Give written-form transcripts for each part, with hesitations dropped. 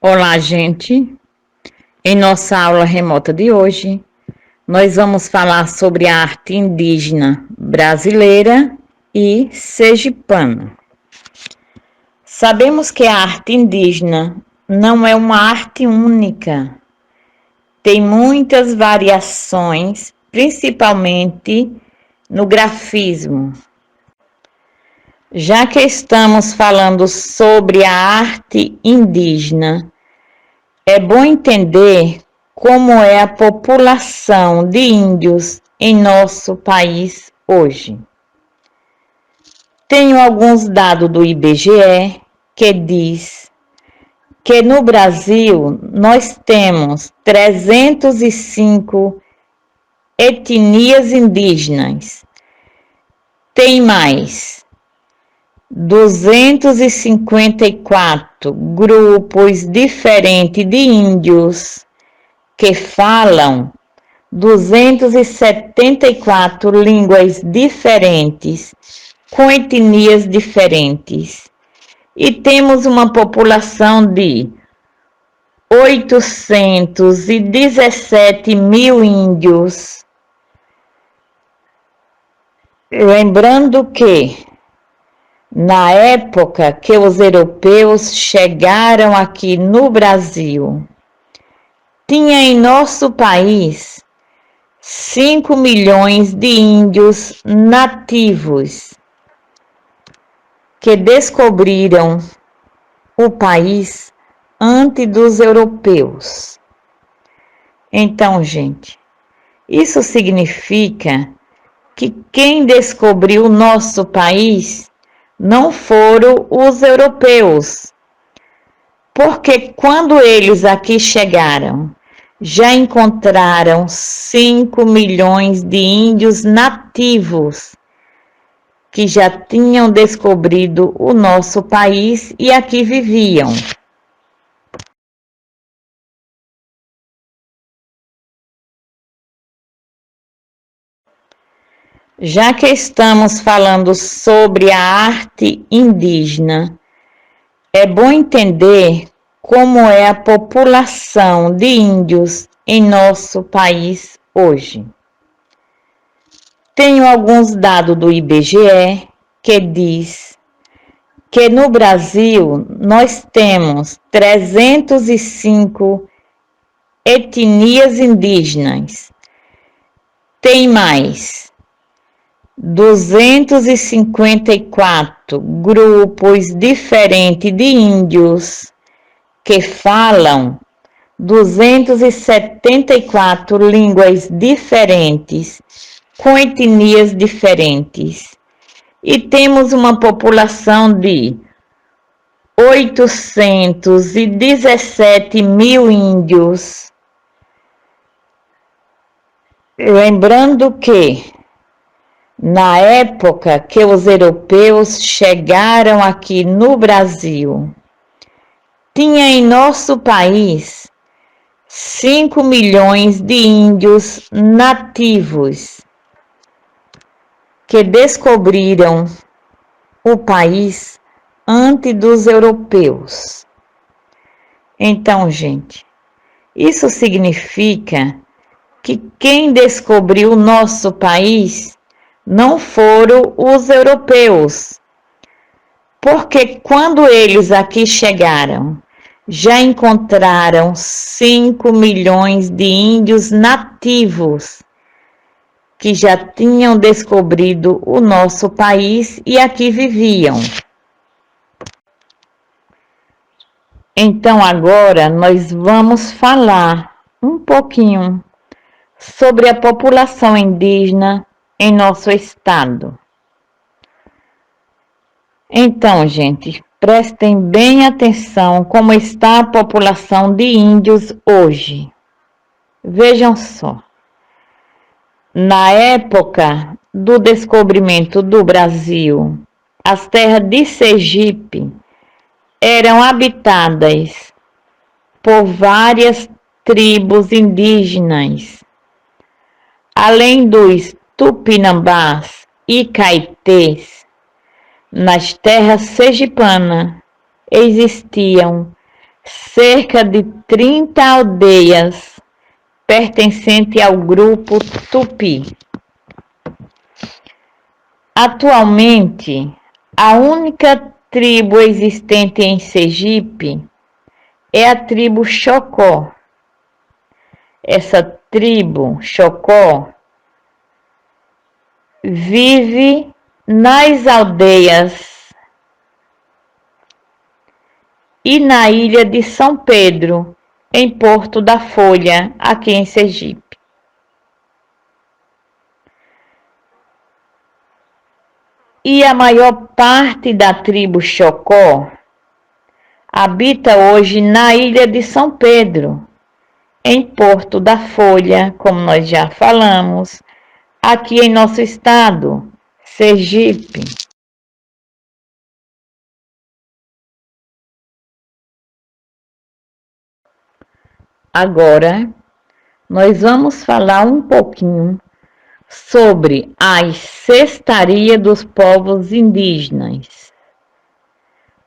Olá, gente! Em nossa aula remota de hoje, nós vamos falar sobre a arte indígena brasileira e sergipana. Sabemos que a arte indígena não é uma arte única. Tem muitas variações, principalmente no grafismo. Já que estamos falando sobre a arte indígena, é bom entender como é a população de índios em nosso país hoje. Tenho alguns dados do IBGE que diz que no Brasil nós temos 305 etnias indígenas. Tem mais 254 grupos diferentes de índios que falam 274 línguas diferentes, com etnias diferentes. E temos uma população de 817 mil índios. Lembrando que na época que os europeus chegaram aqui no Brasil, tinha em nosso país 5 milhões de índios nativos que descobriram o país antes dos europeus. Então, gente, isso significa que quem descobriu o nosso país não foram os europeus, porque quando eles aqui chegaram, já encontraram 5 milhões de índios nativos que já tinham descobrido o nosso país e aqui viviam. Já que estamos falando sobre a arte indígena, é bom entender como é a população de índios em nosso país hoje. Tenho alguns dados do IBGE que diz que no Brasil nós temos 305 etnias indígenas. Tem mais 254 grupos diferentes de índios que falam 274 línguas diferentes, com etnias diferentes. E temos uma população de 817 mil índios. Lembrando que na época que os europeus chegaram aqui no Brasil, tinha em nosso país 5 milhões de índios nativos que descobriram o país antes dos europeus. Então, gente, isso significa que quem descobriu o nosso país não foram os europeus, porque quando eles aqui chegaram, já encontraram 5 milhões de índios nativos que já tinham descobrido o nosso país e aqui viviam. Então agora nós vamos falar um pouquinho sobre a população indígena em nosso estado. Então, gente, prestem bem atenção como está a população de índios hoje. Vejam só. Na época do descobrimento do Brasil, as terras de Sergipe eram habitadas por várias tribos indígenas, além dos tupinambás e caetés. Nas terras sergipanas existiam cerca de 30 aldeias pertencentes ao grupo Tupi. Atualmente, a única tribo existente em Sergipe é a tribo Xocó. Essa tribo Xocó vive nas aldeias e na ilha de São Pedro, em Porto da Folha, aqui em Sergipe. E a maior parte da tribo Xocó habita hoje na ilha de São Pedro, em Porto da Folha, como nós já falamos, aqui em nosso estado, Sergipe. Agora, nós vamos falar um pouquinho sobre a cestaria dos povos indígenas.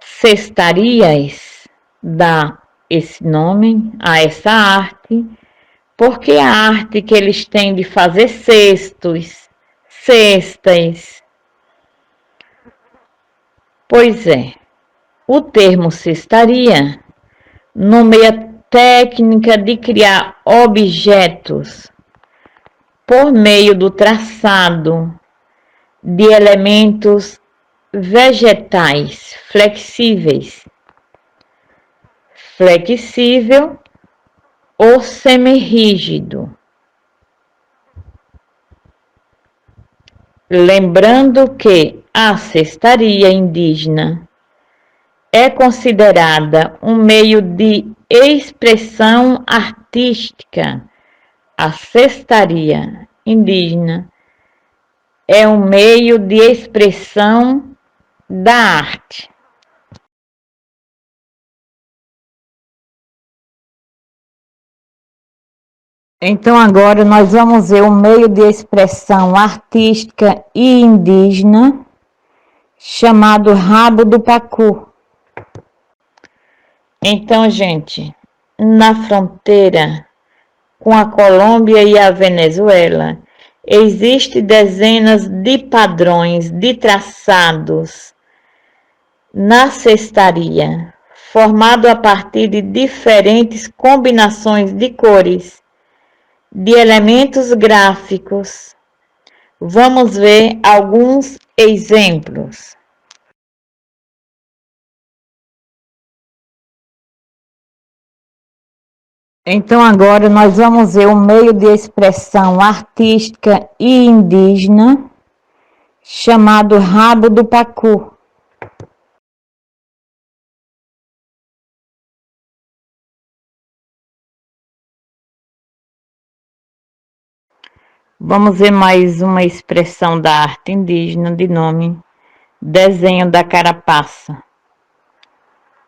Cestarias dá esse nome a essa arte, porque a arte que eles têm de fazer cestos, cestas. Pois é, o termo cestaria nomeia técnica de criar objetos por meio do traçado de elementos vegetais flexíveis, flexível ou semirrígido. Lembrando que a cestaria indígena é considerada um meio de expressão artística. A cestaria indígena é um meio de expressão da arte. Então agora nós vamos ver um meio de expressão artística e indígena chamado rabo do pacu. Então, gente, na fronteira com a Colômbia e a Venezuela, existem dezenas de padrões de traçados na cestaria, formado a partir de diferentes combinações de cores, de elementos gráficos. Vamos ver alguns exemplos. Então agora nós vamos ver um meio de expressão artística e indígena chamado rabo do pacu. Vamos ver mais uma expressão da arte indígena de nome desenho da carapaça,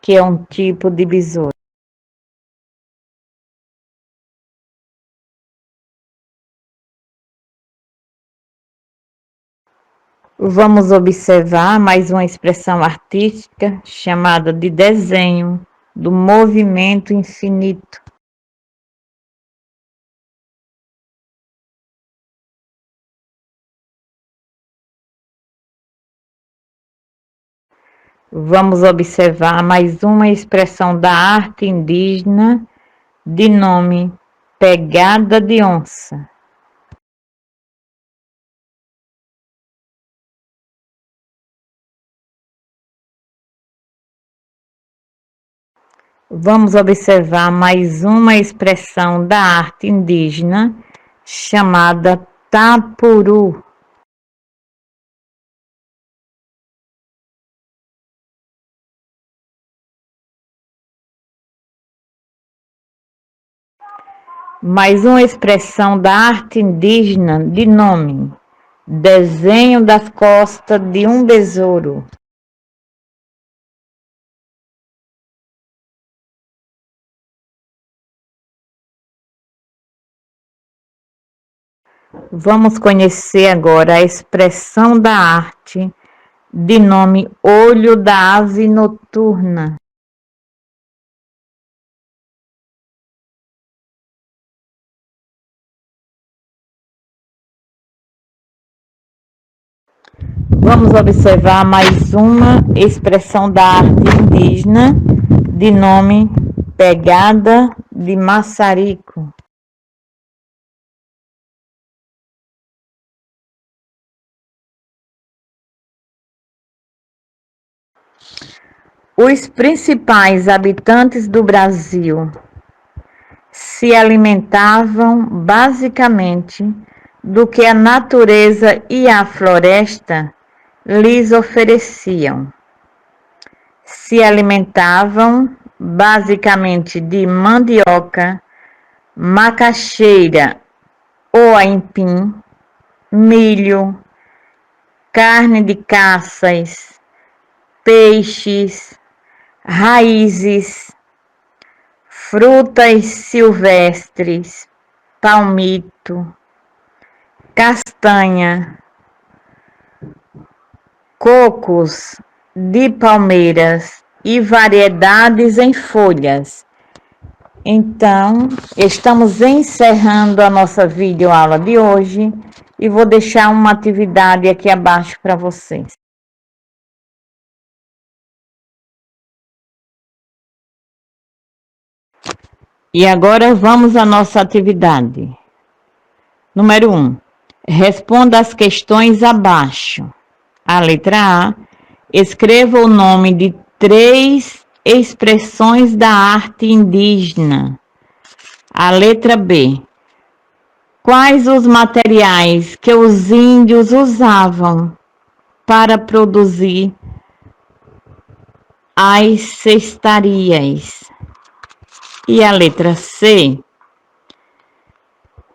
que é um tipo de besouro. Vamos observar mais uma expressão artística chamada de desenho do movimento infinito. Vamos observar mais uma expressão da arte indígena de nome pegada de onça. Vamos observar mais uma expressão da arte indígena chamada tapuru. Mais uma expressão da arte indígena de nome desenho das costas de um besouro. Vamos conhecer agora a expressão da arte de nome olho da ave noturna. Vamos observar mais uma expressão da arte indígena de nome Pegada de Maçarico. Os principais habitantes do Brasil se alimentavam basicamente do que a natureza e a floresta lhes ofereciam. Se alimentavam basicamente de mandioca, macaxeira ou aipim, milho, carne de caças, peixes, raízes, frutas silvestres, palmito, castanha, cocos de palmeiras e variedades em folhas. Então, estamos encerrando a nossa videoaula de hoje e vou deixar uma atividade aqui abaixo para vocês. E agora vamos à nossa atividade. Número 1. Responda as questões abaixo. A letra A. Escreva o nome de 3 expressões da arte indígena. A letra B. Quais os materiais que os índios usavam para produzir as cestarias? E a letra C.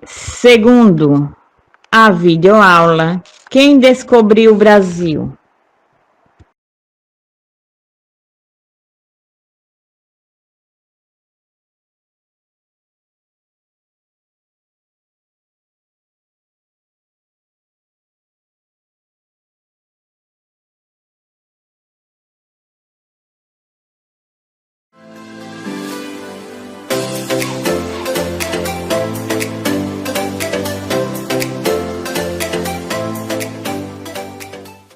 Segundo a videoaula, quem descobriu o Brasil?